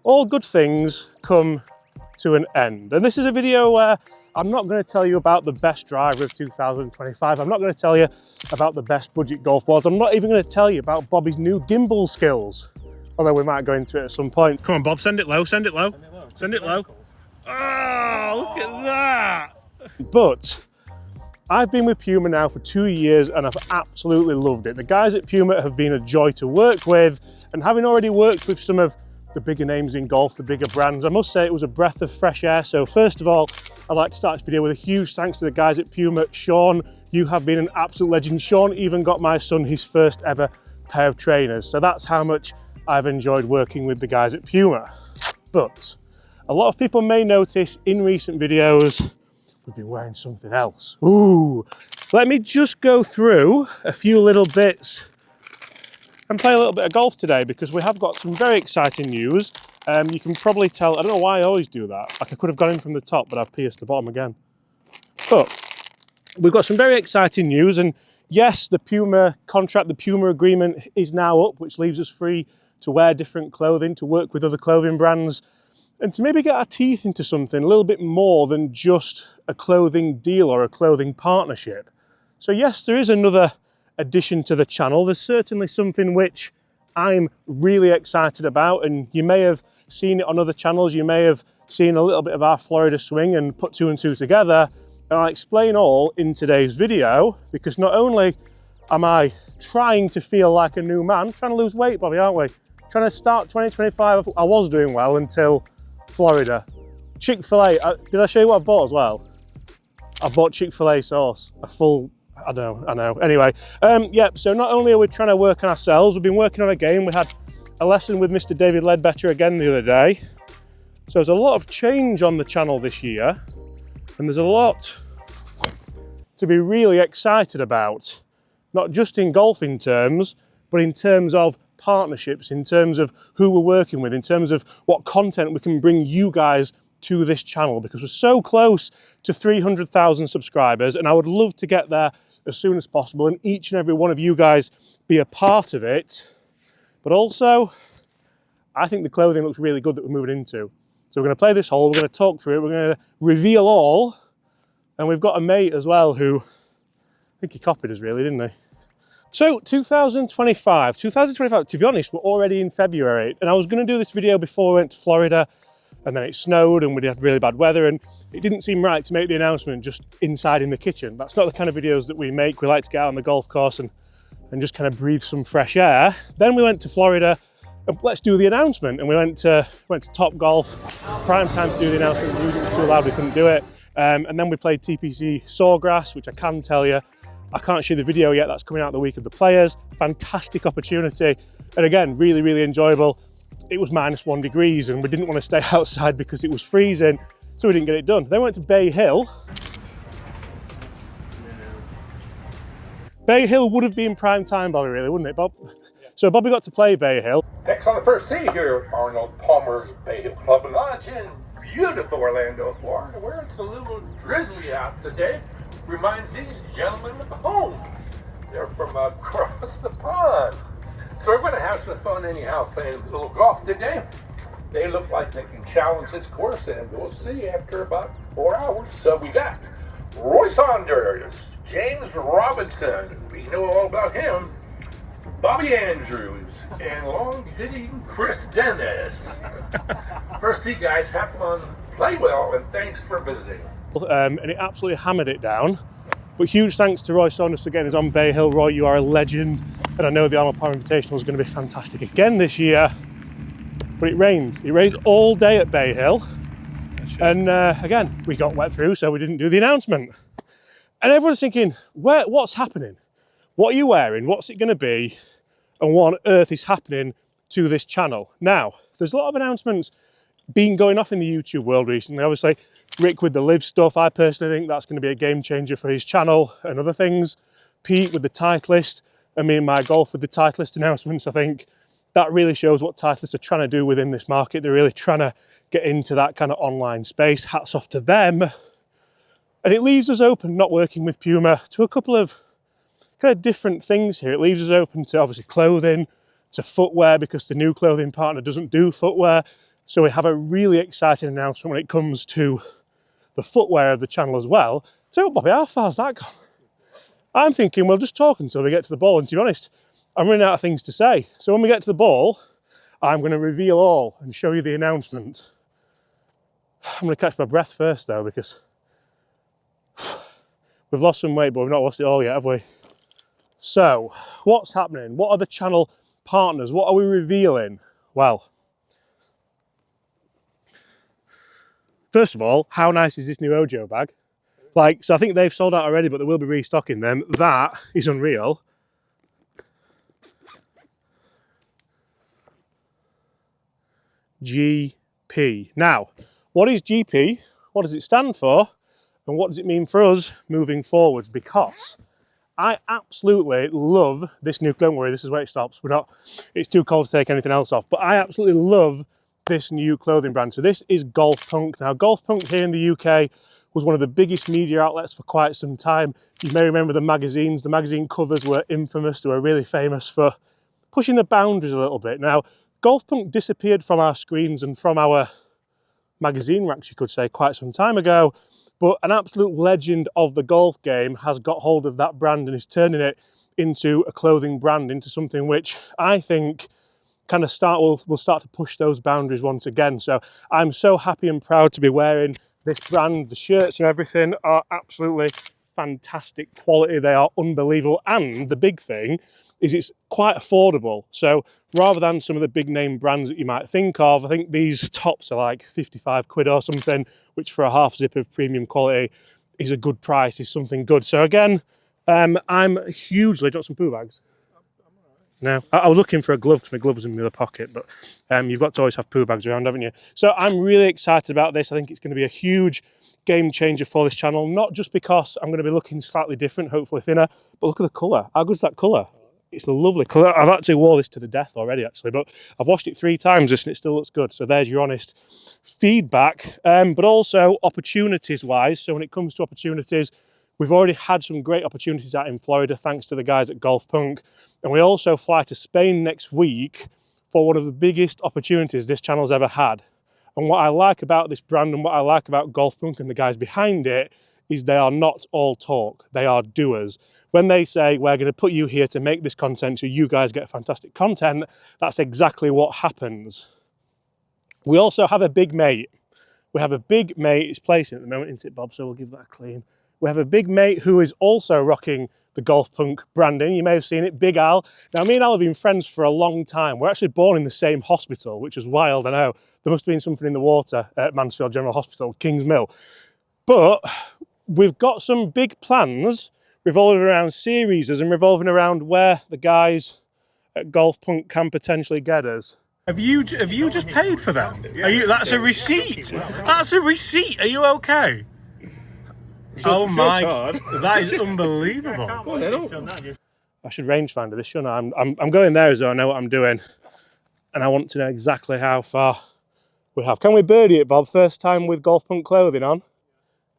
all good things come to an end. And this is a video where I'm not going to tell you about the best driver of 2025. I'm not going to tell you about the best budget golf balls. I'm not even going to tell you about Bobby's new gimbal skills. Although we might go into it at some point. Come on, Bob, send it low, send it low. Send it low. Oh, look at that. But I've been with Puma now for 2 years and I've absolutely loved it. The guys at Puma have been a joy to work with, and having already worked with some of the bigger names in golf, the bigger brands, I must say it was a breath of fresh air. So first of all, I'd like to start this video with a huge thanks to the guys at Puma. Sean, you have been an absolute legend. Sean even got my son his first ever pair of trainers. So that's how much I've enjoyed working with the guys at Puma. But a lot of people may notice in recent videos, we've been wearing something else. Ooh, let me just go through a few little bits and play a little bit of golf today, because we have got some very exciting news. You can probably tell, I don't know why I always do that. Like I could have gone in from the top, but I've pierced the bottom again. But we've got some very exciting news, and yes, the Puma contract, the Puma agreement is now up, which leaves us free to wear different clothing, to work with other clothing brands, and to maybe get our teeth into something a little bit more than just a clothing deal or a clothing partnership. So yes, there is another addition to the channel. There's certainly something which I'm really excited about, and you may have seen it on other channels. You may have seen a little bit of our Florida swing and put two and two together, and I'll explain all in today's video, because not only am I trying to feel like a new man, trying to lose weight, Bobby, aren't we? Trying to start 2025, I was doing well until Florida. Chick-fil-A, did I show you what I bought as well? I bought Chick-fil-A sauce, a full, I know. Anyway, yeah, so not only are we trying to work on ourselves, we've been working on a game. We had a lesson with Mr. David Ledbetter again the other day. So there's a lot of change on the channel this year, and there's a lot to be really excited about, not just in golfing terms, but in terms of partnerships, in terms of who we're working with, in terms of what content we can bring you guys to this channel, because we're so close to 300,000 subscribers, and I would love to get there as soon as possible, and each and every one of you guys be a part of it. But also, I think the clothing looks really good that we're moving into. So we're going to play this hole, we're going to talk through it, we're going to reveal all, and we've got a mate as well who, I think he copied us really, didn't he? So 2025, to be honest, we're already in February, and I was going to do this video before we went to Florida, and then it snowed and we had really bad weather, and it didn't seem right to make the announcement just inside in the kitchen. That's not the kind of videos that we make. We like to get out on the golf course and just kind of breathe some fresh air. Then we went to Florida, and let's do the announcement. And we went to Top Golf, prime time to do the announcement. The music was too loud, we couldn't do it. And then we played TPC Sawgrass, which I can tell you, I can't show the video yet, that's coming out the week of the Players. Fantastic opportunity, and again, really, really enjoyable. It was -1 degrees and we didn't want to stay outside because it was freezing, so we didn't get it done. Then we went to Bay Hill. Bay Hill would have been prime time, Bobby, really, wouldn't it, Bob? Yeah. So Bobby got to play Bay Hill. Next on the first tee here at Arnold Palmer's Bay Hill Club and Lodge in beautiful Orlando, Florida, where it's a little drizzly out today. Reminds these gentlemen of home. They're from across the pond. So we're going to have some fun anyhow, playing a little golf today. They look like they can challenge this course, and we'll see after about 4 hours. So we got Roy Saunders, James Robinson, we know all about him, Bobby Andrews, and long-hitting Chris Dennis. First tee, guys, have fun, play well, and thanks for visiting. And it absolutely hammered it down. But huge thanks to Roy Saunders for getting us on Bay Hill. Roy, you are a legend, and I know the Arnold Palmer Invitational is going to be fantastic again this year. But it rained. It rained all day at Bay Hill, and again, we got wet through, so we didn't do the announcement. And everyone's thinking, what's happening? What are you wearing? What's it going to be? And what on earth is happening to this channel? Now, there's a lot of announcements been going off in the YouTube world recently. Obviously, Rick with the live stuff, I personally think that's going to be a game changer for his channel and other things. Pete with the Titleist, and me and my golf with the Titleist announcements. I think that really shows what Titleists are trying to do within this market. They're really trying to get into that kind of online space. Hats off to them. And it leaves us open, not working with Puma, to a couple of kind of different things here. It leaves us open to obviously clothing, to footwear, because the new clothing partner doesn't do footwear. So we have a really exciting announcement when it comes to the footwear of the channel as well. So Bobby, how far's that gone? I'm thinking we'll just talk until we get to the ball, and to be honest, I'm running out of things to say. So when we get to the ball, I'm going to reveal all and show you the announcement. I'm going to catch my breath first though, because we've lost some weight, but we've not lost it all yet, have we? So, what's happening? What are the channel partners? What are we revealing? Well, first of all, how nice is this new Ojo bag? Like, so I think they've sold out already, but they will be restocking them. That is unreal. GP. Now, what is GP? What does it stand for? And what does it mean for us moving forwards? Because I absolutely love this new, don't worry, this is where it stops. It's too cold to take anything else off, but I absolutely love this new clothing brand. So this is Golf Punk. Now, Golf Punk here in the UK was one of the biggest media outlets for quite some time. You may remember the magazines. The magazine covers were infamous. They were really famous for pushing the boundaries a little bit. Now, Golf Punk disappeared from our screens and from our magazine racks, you could say, quite some time ago. But an absolute legend of the golf game has got hold of that brand and is turning it into a clothing brand, into something which I think kind of will start to push those boundaries once again. So I'm so happy and proud to be wearing this brand. The shirts and everything are absolutely fantastic quality. They are unbelievable. And the big thing is it's quite affordable. So rather than some of the big name brands that you might think of, I think these tops are like 55 quid or something, which for a half zip of premium quality is a good price, is something good. So again, I'm hugely, got some poo bags. No, I was looking for a glove because my glove was in my other pocket, but you've got to always have poo bags around, haven't you? So I'm really excited about this. I think it's going to be a huge game changer for this channel, not just because I'm going to be looking slightly different, hopefully thinner, but look at the colour. How good's that colour? It's a lovely colour. I've actually wore this to the death already, actually, but I've washed it 3 times and it still looks good. So there's your honest feedback, but also opportunities-wise. So when it comes to opportunities, we've already had some great opportunities out in Florida, thanks to the guys at Golf Punk. And we also fly to Spain next week for one of the biggest opportunities this channel's ever had. And what I like about this brand and what I like about Golf Punk and the guys behind it is they are not all talk, they are doers. When they say, we're going to put you here to make this content so you guys get fantastic content, that's exactly what happens. We also have a big mate. We have a big mate, it's placing at the moment, isn't it, Bob? So we'll give that a clean. We have a big mate who is also rocking the Golf Punk branding. You may have seen it, Big Al. Now, me and Al have been friends for a long time. We're actually born in the same hospital, which is wild, I know. There must have been something in the water at Mansfield General Hospital, Kings Mill. But we've got some big plans revolving around series and revolving around where the guys at Golf Punk can potentially get us. Have you just paid for that? Yeah, that's a receipt. That's a receipt. Are you okay? Oh my God, that is unbelievable. I should rangefinder this, shouldn't I? I'm going there as though I know what I'm doing. And I want to know exactly how far we have. Can we birdie it, Bob? First time with Golf Punk clothing on.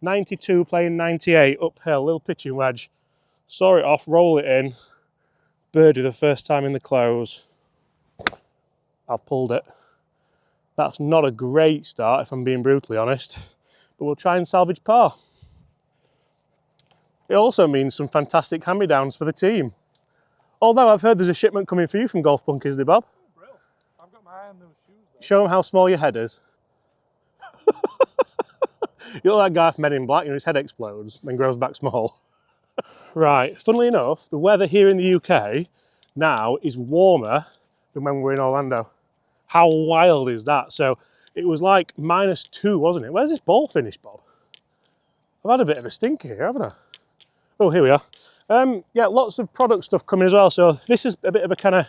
92 playing 98, uphill, little pitching wedge. Saw it off, roll it in. Birdie the first time in the close. I've pulled it. That's not a great start, if I'm being brutally honest. But we'll try and salvage par. It also means some fantastic hand-me-downs for the team. Although I've heard there's a shipment coming for you from Golf Punk, isn't there, Bob? Oh, brilliant. I've got my eye on those shoes there. Show them how small your head is. You look like Garth Men in Black, his head explodes, then grows back small. Right, funnily enough, the weather here in the UK now is warmer than when we were in Orlando. How wild is that? So it was like -2, wasn't it? Where's this ball finish, Bob? I've had a bit of a stinker here, haven't I? Oh, here we are. Yeah, lots of product stuff coming as well. So this is a bit of a kind of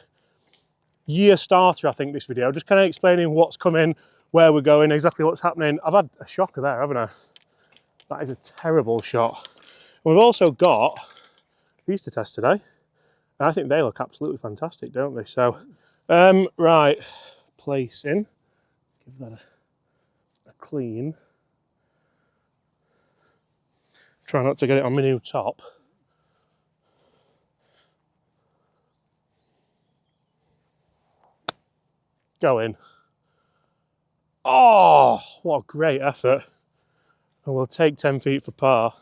year starter, I think, this video. Just kind of explaining what's coming, where we're going, exactly what's happening. I've had a shocker there, haven't I? That is a terrible shot. And we've also got these to test today. And I think they look absolutely fantastic, don't they? So, right, placing. Give that a clean. Try not to get it on my new top. Go in. Oh, what a great effort. And we'll take 10 feet for par.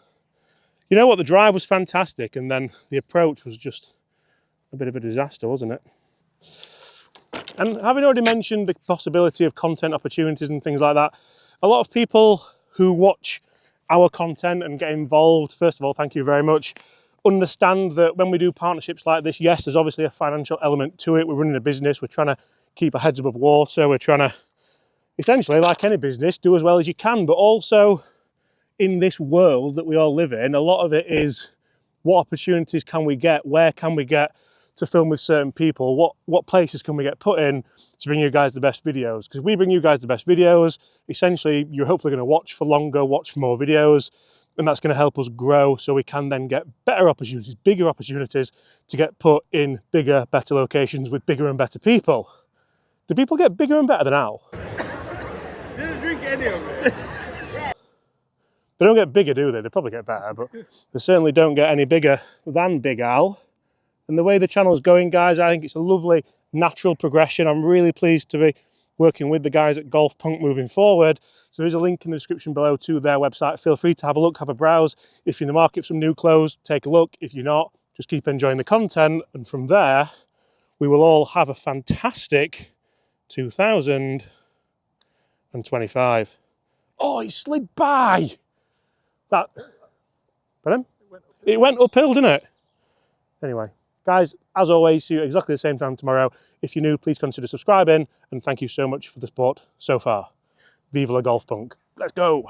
You know what, the drive was fantastic, and then the approach was just a bit of a disaster, wasn't it? And having already mentioned the possibility of content opportunities and things like that, a lot of people who watch our content and get involved, first of all, thank you very much, understand that when we do partnerships like this, yes, there's obviously a financial element to it. We're running a business, we're trying to keep our heads above water, we're trying to, essentially, like any business, do as well as you can, but also in this world that we all live in, a lot of it is what opportunities can we get, where can we get to film with certain people, what places can we get put in to bring you guys the best videos, because we bring you guys the best videos, essentially you're hopefully going to watch for longer, watch for more videos, and that's going to help us grow so we can then get better opportunities, bigger opportunities to get put in bigger, better locations with bigger and better people. Do people get bigger and better than Al? Didn't drink any of it. They don't get bigger, do they? They probably get better, but they certainly don't get any bigger than Big Al. And the way the channel is going, guys, I think it's a lovely, natural progression. I'm really pleased to be working with the guys at Golf Punk moving forward. So there's a link in the description below to their website. Feel free to have a look, have a browse. If you're in the market for some new clothes, take a look. If you're not, just keep enjoying the content. And from there, we will all have a fantastic 2025. Oh, it slid by. That, pardon? It went uphill, didn't it? Anyway, guys, as always, see you exactly the same time tomorrow. If you're new, please consider subscribing, and thank you so much for the support so far. Viva la Golf Punk. Let's go.